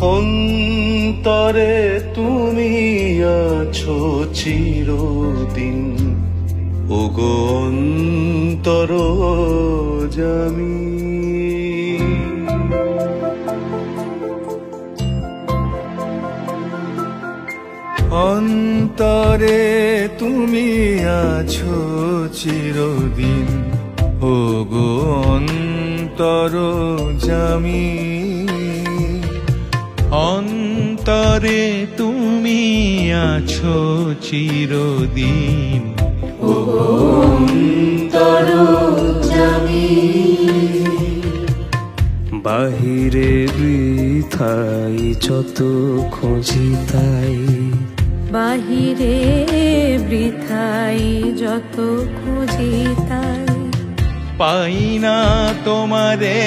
অন্তরে তুমি আছো চিরদিন, ওগো অন্তরজামী। অন্তরে তুমি আছো চিরদিন, ওগো অন্তরজামী। অন্তরে তুমি আছো চিরদিন, ওগো অন্তরজামী। বাহিরে বৃথাই যত খুঁজি তাই, বাহিরে বৃথাই যত খুঁজি তাই, পাই না তোমারে।